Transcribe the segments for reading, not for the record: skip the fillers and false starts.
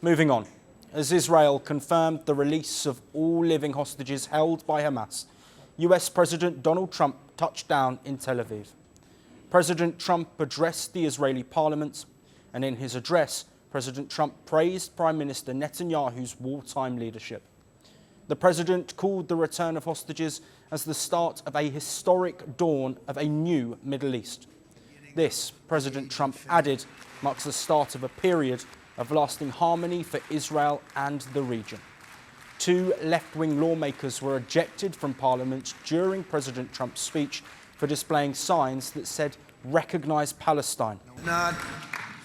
Moving on, as Israel confirmed the release of all living hostages held by Hamas, US President Donald Trump touched down in Tel Aviv. President Trump addressed the Israeli parliament, and in his address, President Trump praised Prime Minister Netanyahu's wartime leadership. The president called the return of hostages as the start of a historic dawn of a new Middle East. This, President Trump added, marks the start of a period of lasting harmony for Israel and the region. Two left-wing lawmakers were ejected from Parliament during President Trump's speech for displaying signs that said, "Recognize Palestine." Not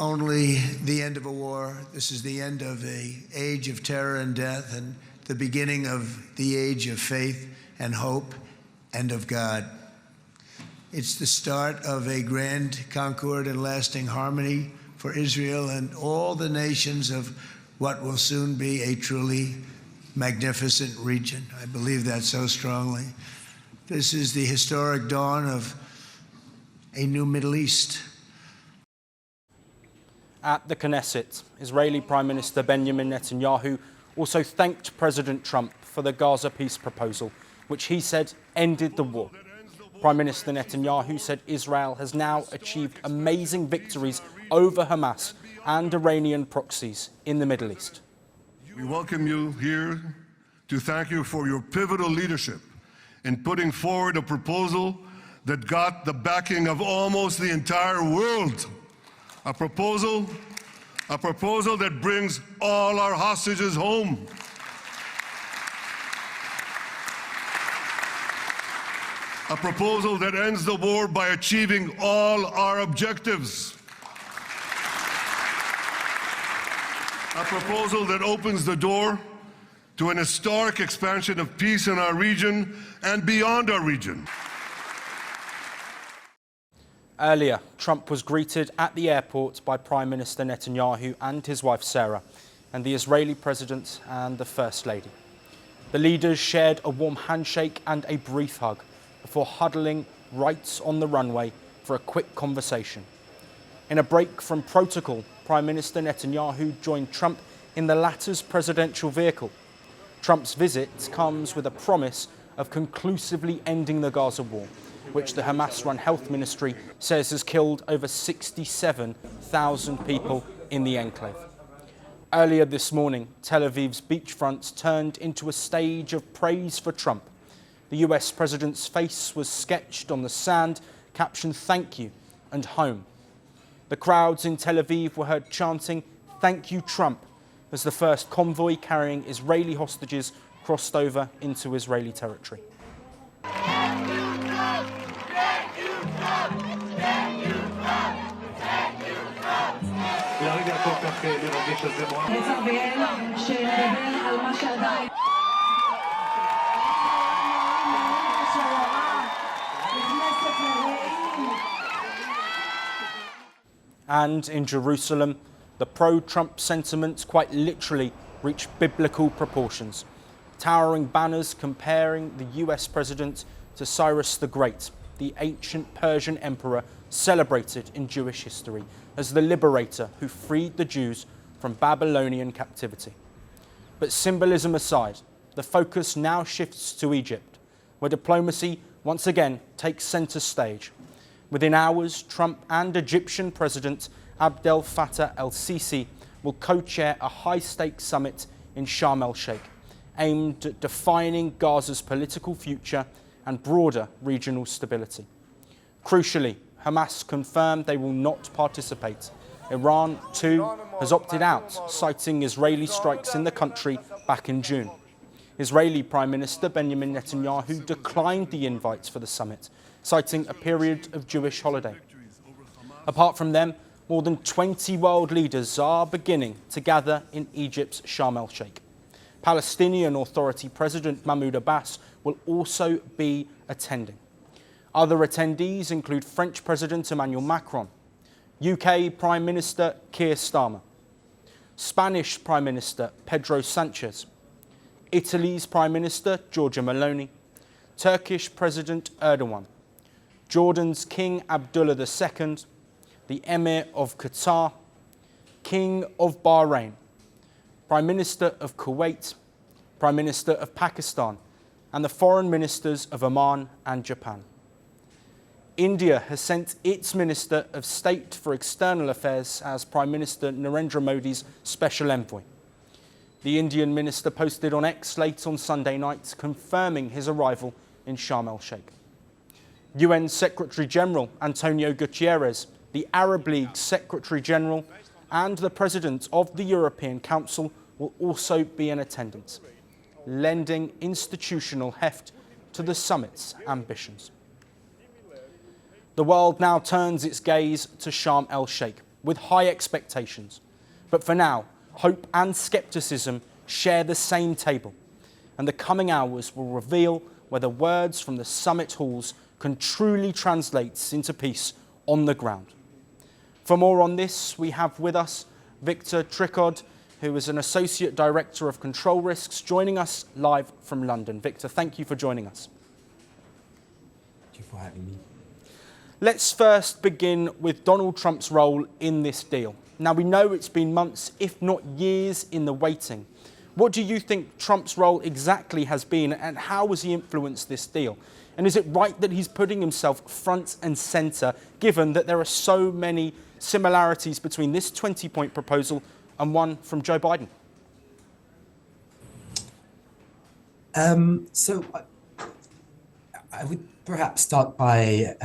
only the end of a war, this is the end of an age of terror and death and the beginning of the age of faith and hope and of God. It's the start of a grand concord and lasting harmony for Israel and all the nations of what will soon be a truly magnificent region. I believe that so strongly. This is the historic dawn of a new Middle East. At the Knesset, Israeli Prime Minister Benjamin Netanyahu also thanked President Trump for the Gaza peace proposal, which he said ended the war. Prime Minister Netanyahu said Israel has now achieved amazing victories over Hamas and Iranian proxies in the Middle East. We welcome you here to thank you for your pivotal leadership in putting forward a proposal that got the backing of almost the entire world. A proposal that brings all our hostages home. A proposal that ends the war by achieving all our objectives. A proposal that opens the door to an historic expansion of peace in our region and beyond our region. Earlier, Trump was greeted at the airport by Prime Minister Netanyahu and his wife Sarah, and the Israeli President and the First Lady. The leaders shared a warm handshake and a brief hug before huddling right on the runway for a quick conversation. In a break from protocol, Prime Minister Netanyahu joined Trump in the latter's presidential vehicle. Trump's visit comes with a promise of conclusively ending the Gaza war, which the Hamas-run health ministry says has killed over 67,000 people in the enclave. Earlier this morning, Tel Aviv's beachfronts turned into a stage of praise for Trump. The US president's face was sketched on the sand, captioned "Thank you" and "Home." The crowds in Tel Aviv were heard chanting "Thank you, Trump," as the first convoy carrying Israeli hostages crossed over into Israeli territory. And in Jerusalem, the pro-Trump sentiment quite literally reached biblical proportions. Towering banners comparing the US president to Cyrus the Great, the ancient Persian emperor celebrated in Jewish history as the liberator who freed the Jews from Babylonian captivity. But symbolism aside, the focus now shifts to Egypt, where diplomacy once again takes center stage. Within hours, Trump and Egyptian President Abdel Fattah El-Sisi will co-chair a high-stakes summit in Sharm El-Sheikh, aimed at defining Gaza's political future and broader regional stability. Crucially, Hamas confirmed they will not participate. Iran, too, has opted out, citing Israeli strikes in the country back in June. Israeli Prime Minister Benjamin Netanyahu declined the invites for the summit, citing a period of Jewish holiday. Apart from them, more than 20 world leaders are beginning to gather in Egypt's Sharm El-Sheikh. Palestinian Authority President Mahmoud Abbas will also be attending. Other attendees include French President Emmanuel Macron, UK Prime Minister Keir Starmer, Spanish Prime Minister Pedro Sanchez, Italy's Prime Minister Giorgia Meloni, Turkish President Erdogan, Jordan's King Abdullah II, the Emir of Qatar, King of Bahrain, Prime Minister of Kuwait, Prime Minister of Pakistan, and the foreign ministers of Oman and Japan. India has sent its Minister of State for External Affairs as Prime Minister Narendra Modi's special envoy. The Indian minister posted on X late on Sunday night, confirming his arrival in Sharm el-Sheikh. UN Secretary-General Antonio Guterres, the Arab League Secretary-General, and the President of the European Council will also be in attendance, lending institutional heft to the summit's ambitions. The world now turns its gaze to Sharm el-Sheikh with high expectations. But for now, hope and scepticism share the same table, and the coming hours will reveal whether words from the summit halls can truly translate into peace on the ground. For more on this, we have with us Victor Tricod, who is an Associate Director of Control Risks, joining us live from London. Victor, thank you for joining us. Thank you for having me. Let's first begin with Donald Trump's role in this deal. Now, we know it's been months, if not years, in the waiting. What do you think Trump's role exactly has been, and how has he influenced this deal? And is it right that he's putting himself front and centre, given that there are so many similarities between this 20-point proposal and one from Joe Biden? So I would perhaps start by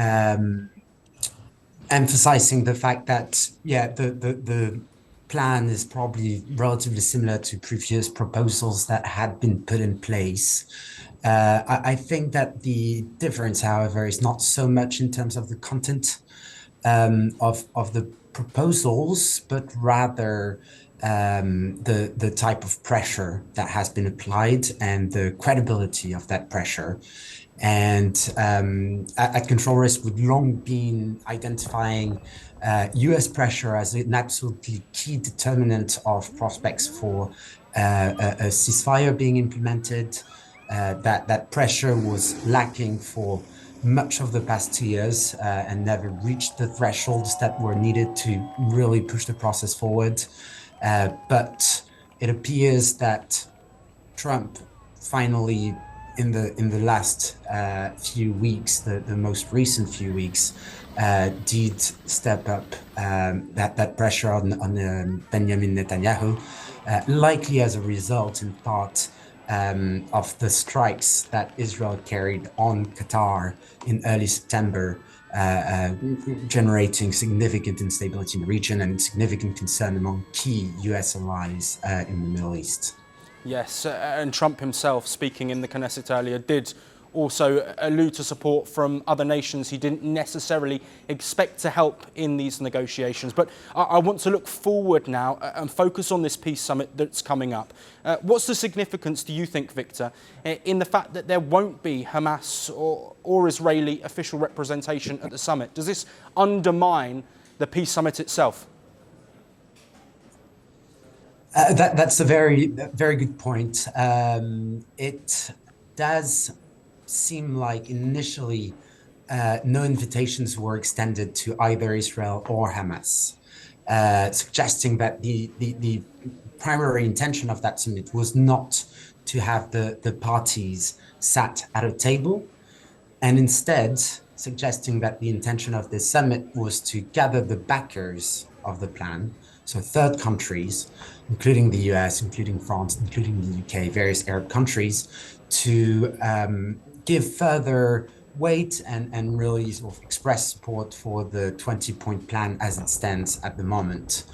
emphasizing the fact that, the plan is probably relatively similar to previous proposals that had been put in place. I think that the difference, however, is not so much in terms of the content of the proposals, but rather the type of pressure that has been applied and the credibility of that pressure. And at Control Risk, we've long been identifying US pressure as an absolutely key determinant of prospects for a ceasefire being implemented. That pressure was lacking for much of the past 2 years and never reached the thresholds that were needed to really push the process forward. But it appears that Trump finally, in the last few weeks, the most recent few weeks, did step up that pressure on Benjamin Netanyahu, likely as a result, in part, of the strikes that Israel carried on Qatar in early September, generating significant instability in the region and significant concern among key US allies in the Middle East. Yes, and Trump himself, speaking in the Knesset earlier, did also allude to support from other nations he didn't necessarily expect to help in these negotiations. But I want to look forward now and focus on this peace summit that's coming up. What's the significance, do you think, Victor, in the fact that there won't be Hamas or Israeli official representation at the summit? Does this undermine the peace summit itself? That's a very, very good point. It does seem like initially no invitations were extended to either Israel or Hamas, suggesting that the primary intention of that summit was not to have the parties sat at a table, and instead suggesting that the intention of this summit was to gather the backers of the plan, so third countries, including the US, including France, including the UK, various Arab countries, to give further weight and really sort of express support for the 20-point plan as it stands at the moment.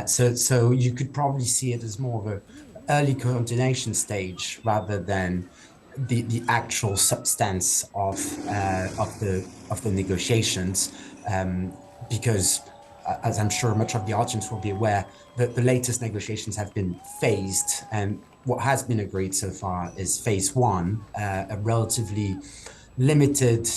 So you could probably see it as more of an early coordination stage rather than the actual substance of the negotiations, because as I'm sure much of the audience will be aware, that the latest negotiations have been phased, and what has been agreed so far is phase one, a relatively limited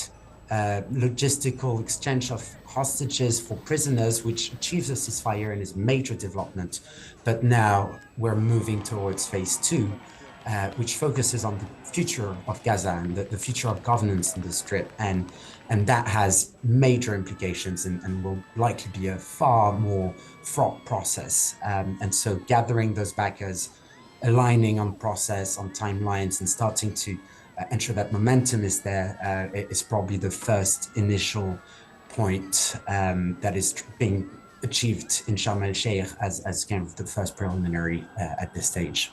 logistical exchange of hostages for prisoners, which achieves a ceasefire and is a major development. But now we're moving towards phase two, which focuses on the future of Gaza and the future of governance in the Strip. And that has major implications and will likely be a far more fraught process. And so gathering those backers, aligning on process, on timelines, and starting to ensure that momentum is there is probably the first initial point that is being achieved in Sharm el-Sheikh as kind of the first preliminary at this stage.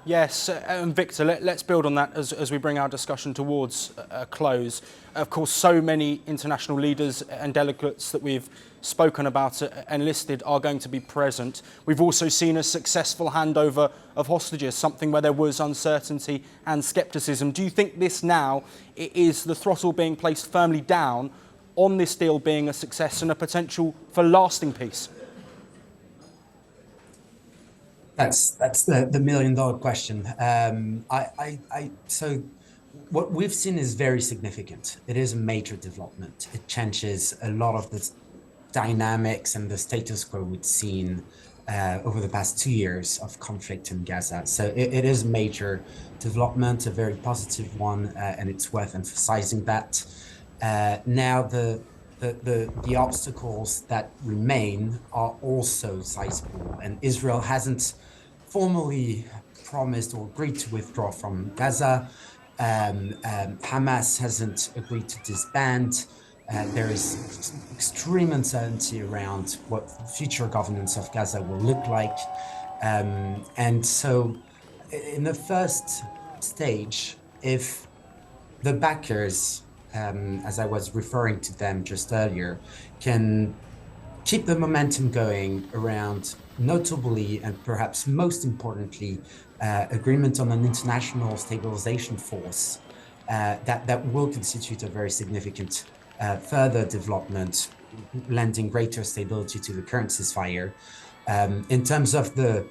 Yes, and Victor, let's build on that as we bring our discussion towards a close. Of course, so many international leaders and delegates that we've spoken about and listed are going to be present. We've also seen a successful handover of hostages, something where there was uncertainty and scepticism. Do you think this now is the throttle being placed firmly down on this deal being a success and a potential for lasting peace? That's the million-dollar question. So what we've seen is very significant. It is a major development. It changes a lot of the dynamics and the status quo we've seen over the past 2 years of conflict in Gaza. So it is a major development, a very positive one, and it's worth emphasizing that. Now the obstacles that remain are also sizable, and Israel hasn't formally promised or agreed to withdraw from Gaza. Hamas hasn't agreed to disband. There is extreme uncertainty around what future governance of Gaza will look like. And so in the first stage, if the backers, as I was referring to them just earlier, can keep the momentum going around, notably and perhaps most importantly, agreement on an international stabilization force that will constitute a very significant further development, lending greater stability to the current ceasefire. In terms of the,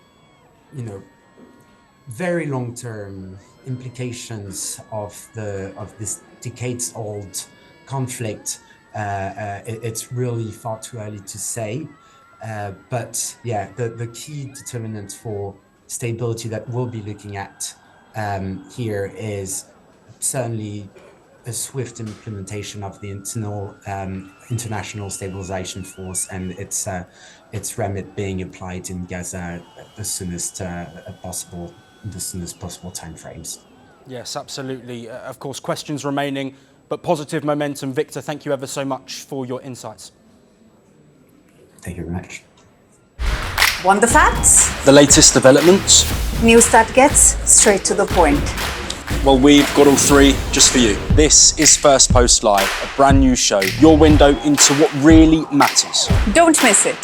very long-term implications of this decades-old conflict, it's really far too early to say. But yeah, the key determinant for stability that we'll be looking at here is certainly a swift implementation of the international stabilization force and its remit being applied in Gaza at the soonest possible timeframes. Yes, absolutely. Of course, questions remaining, but positive momentum. Victor, thank you ever so much for your insights. Thank you very much. Want the facts? The latest developments? News that gets straight to the point. Well, we've got all three just for you. This is Firstpost Live, a brand new show, your window into what really matters. Don't miss it.